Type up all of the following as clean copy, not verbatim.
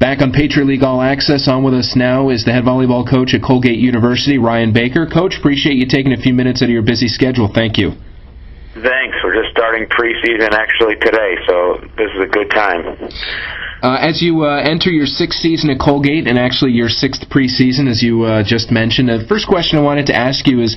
Back on Patriot League All Access, on with us now is the head volleyball coach at Colgate University, Ryan Baker. Coach, appreciate you taking a few minutes out of your busy schedule. Thank you. Thanks. We're just starting preseason actually today, so this is a good time. As you enter your sixth season at Colgate, and actually your sixth preseason, as you just mentioned, the first question I wanted to ask you is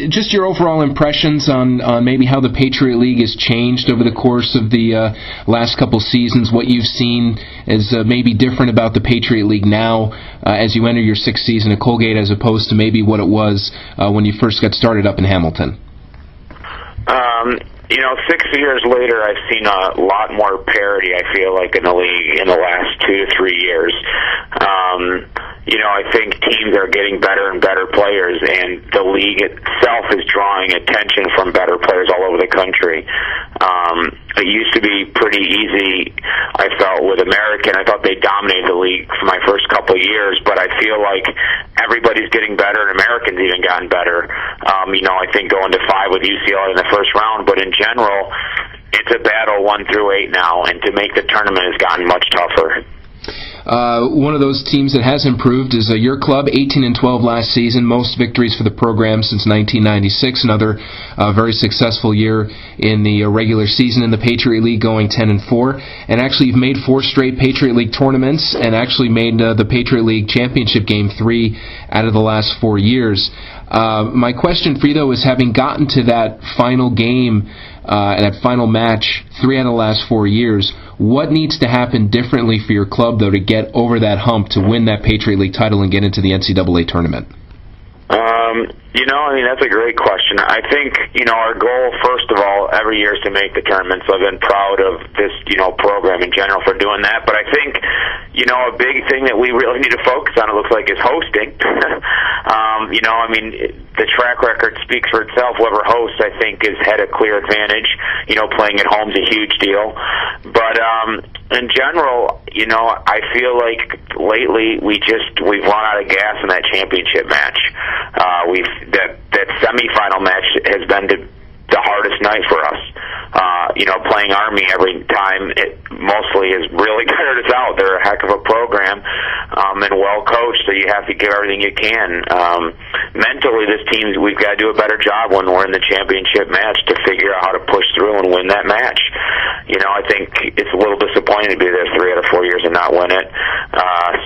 just your overall impressions on maybe how the Patriot League has changed over the course of the last couple seasons, what you've seen as maybe different about the Patriot League now as you enter your sixth season at Colgate as opposed to maybe what it was when you first got started up in Hamilton. 6 years later, I've seen a lot more parity, I feel like, in the league in the last 2 to 3 years. I think teams are getting better and better players, and the league itself is drawing attention from better players all over the country. It used to be pretty easy, I felt, with American. I thought they dominated the league for my first couple of years, but I feel like everybody's getting better, and American's even gotten better. I think going to 5 with UCLA in the first round, but in general, it's a battle 1 through 8 now, and to make the tournament has gotten much tougher. One of those teams that has improved is your club, 18-12 last season, most victories for the program since 1996. Another very successful year in the regular season in the Patriot League, going 10-4. And actually, you've made 4 straight Patriot League tournaments, and actually made the Patriot League championship game 3 out of the last 4 years. My question for you, though, is having gotten to that final game, that final match 3 out of the last 4 years, what needs to happen differently for your club, though, to get over that hump to win that Patriot League title and get into the NCAA tournament? That's a great question. I think, our goal, first of all, every year is to make the tournament, so I've been proud of this, program in general for doing that. But I think, a big thing that we really need to focus on, it looks like, is hosting. The track record speaks for itself. Whoever hosts, I think, has had a clear advantage. Playing at home is a huge deal. But in general, I feel like lately we've run out of gas in that championship match. That semifinal match has been the hardest night for us. Playing Army every time, it mostly has really tired us out. They're a heck of a program and well coached, so you have to give everything you can. Mentally, this team, we've got to do a better job when we're in the championship match to figure out how to push through and win that match. I think it's a little disappointing to be there 3 out of 4 years and not win it.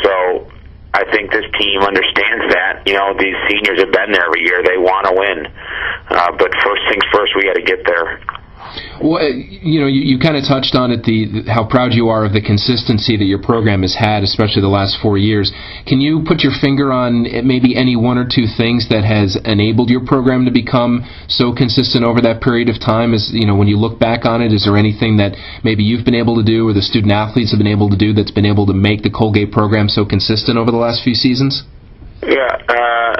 So I think this team understands that. These seniors have been there every year. They want to win. But first things first, we got to get there. Well, you kind of touched on it, how proud you are of the consistency that your program has had, especially the last 4 years. Can you put your finger on maybe any 1 or 2 things that has enabled your program to become so consistent over that period of time? When you look back on it, is there anything that maybe you've been able to do or the student athletes have been able to do that's been able to make the Colgate program so consistent over the last few seasons? Yeah,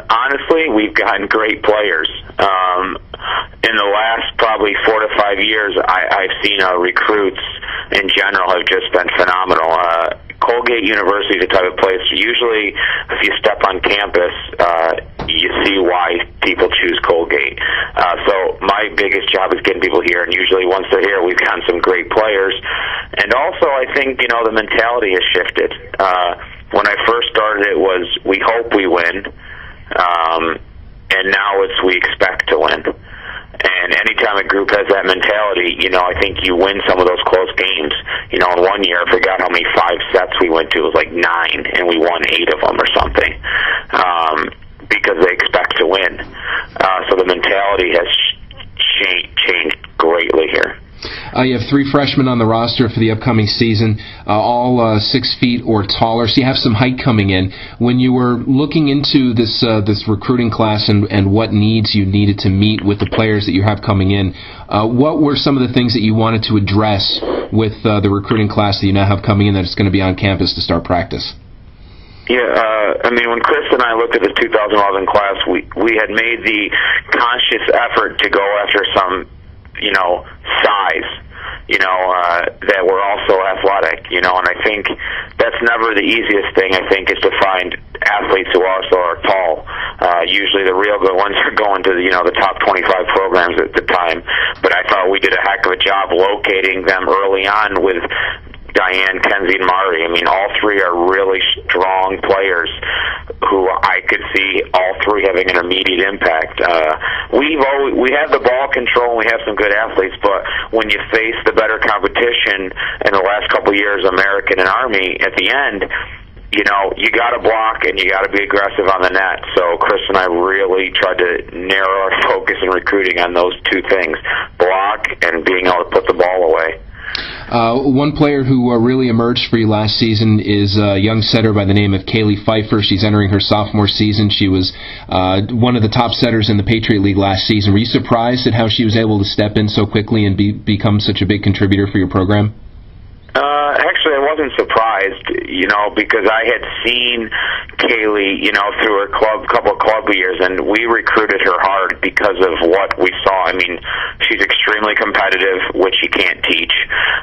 honestly, we've gotten great players. In the last probably 4 to 5 years, I've seen our recruits in general have just been phenomenal. Colgate University is the type of place, usually if you step on campus, you see why people choose Colgate. So my biggest job is getting people here, and usually once they're here, we've gotten some great players. And also, I think, the mentality has shifted. When I first started, it was, we hope we win, and now it's, we expect to win. And anytime a group has that mentality, I think you win some of those close games. In 1 year, I forgot how many 5 sets we went to. It was like 9, and we won 8 of them or something, because they expect to win. So the mentality has changed greatly here. You have 3 freshmen on the roster for the upcoming season, all 6 feet or taller, so you have some height coming in. When you were looking into this recruiting class and what needs you needed to meet with the players that you have coming in, what were some of the things that you wanted to address with the recruiting class that you now have coming in that's going to be on campus to start practice? Yeah, when Chris and I looked at the 2011 class, we had made the conscious effort to go after some size, that were also athletic, and I think that's never the easiest thing, I think, is to find athletes who also are tall. Usually the real good ones are going to the top 25 programs at the time, but I thought we did a heck of a job locating them early on with Diane, Kenzie, and Mari. I mean, all three are really strong players who I could see all three having an immediate impact. We have the ball control and we have some good athletes, but when you face the better competition in the last couple of years, American and Army, at the end, you know, you got to block and you got to be aggressive on the net. So Chris and I really tried to narrow our focus in recruiting on those two things, block and being able to put the ball away. One player who really emerged for you last season is a young setter by the name of Kaylee Pfeiffer. She's entering her sophomore season. She was one of the top setters in the Patriot League last season. Were you surprised at how she was able to step in so quickly and become such a big contributor for your program? Actually, I wasn't surprised, you know, because I had seen Kaylee, you know, through her couple of club years, and we recruited her hard because of what we saw. I mean, she's extremely competitive, which you can't teach,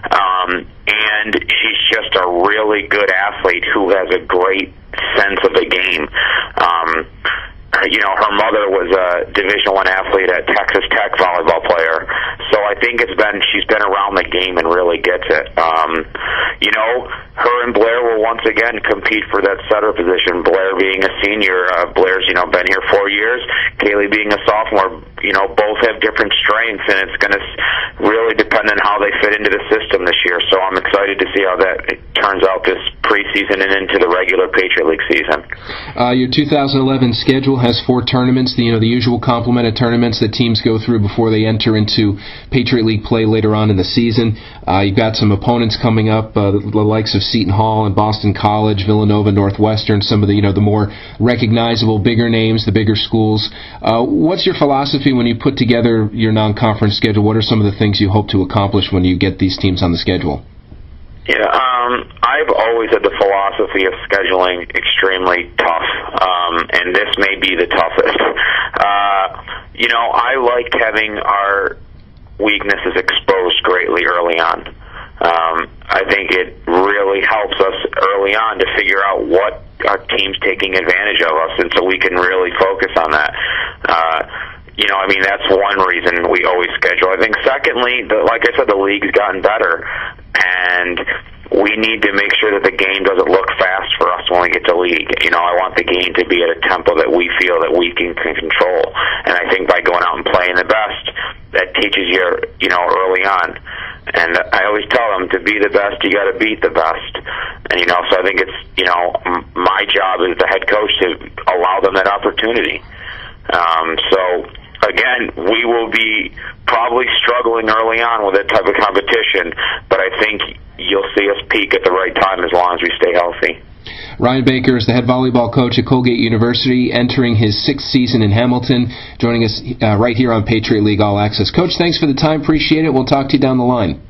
and she's just a really good athlete who has a great sense of the game. You know, her mother was a Division I athlete at Texas Tech, volleyball player. So I think she's been around the game and really gets it. You know, her and Blair will once again compete for that setter position. Blair being a senior, Blair's, you know, been here 4 years. Kaylee being a sophomore, you know, both have different strengths, and it's going to really depend on how they fit into the system this year. So I'm excited to see how that turns out this preseason and into the regular Patriot League season. Your 2011 schedule has 4 tournaments, the usual complement of tournaments that teams go through before they enter into Patriot League play later on in the season. You've got some opponents coming up, the likes of Seton Hall and Boston College, Villanova, Northwestern, some of the the more recognizable, bigger names, the bigger schools. What's your philosophy when you put together your non-conference schedule? What are some of the things you hope to accomplish when you get these teams on the schedule? Yeah, I've always had the philosophy of scheduling extremely tough, and this may be the toughest. You know, I liked having our weaknesses exposed greatly early on. I think it really helps us early on to figure out what our team's taking advantage of us, and so we can really focus on that. You know, I mean, that's one reason we always schedule. I think secondly, like I said, the league's gotten better, and we need to make sure that the game doesn't look fast for us when we get to league. You know, I want the game to be at a tempo that we feel that we can control. And I think by going out and playing the best, that teaches you know, early on. And I always tell them, to be the best, you got to beat the best. And, you know, so I think it's, you know, my job as the head coach to allow them that opportunity. So, again, we will be probably struggling early on with that type of competition, but I think you'll see us peak at the right time as long as we stay healthy. Ryan Baker is the head volleyball coach at Colgate University, entering his 6th season in Hamilton, joining us right here on Patriot League All Access. Coach, thanks for the time. Appreciate it. We'll talk to you down the line.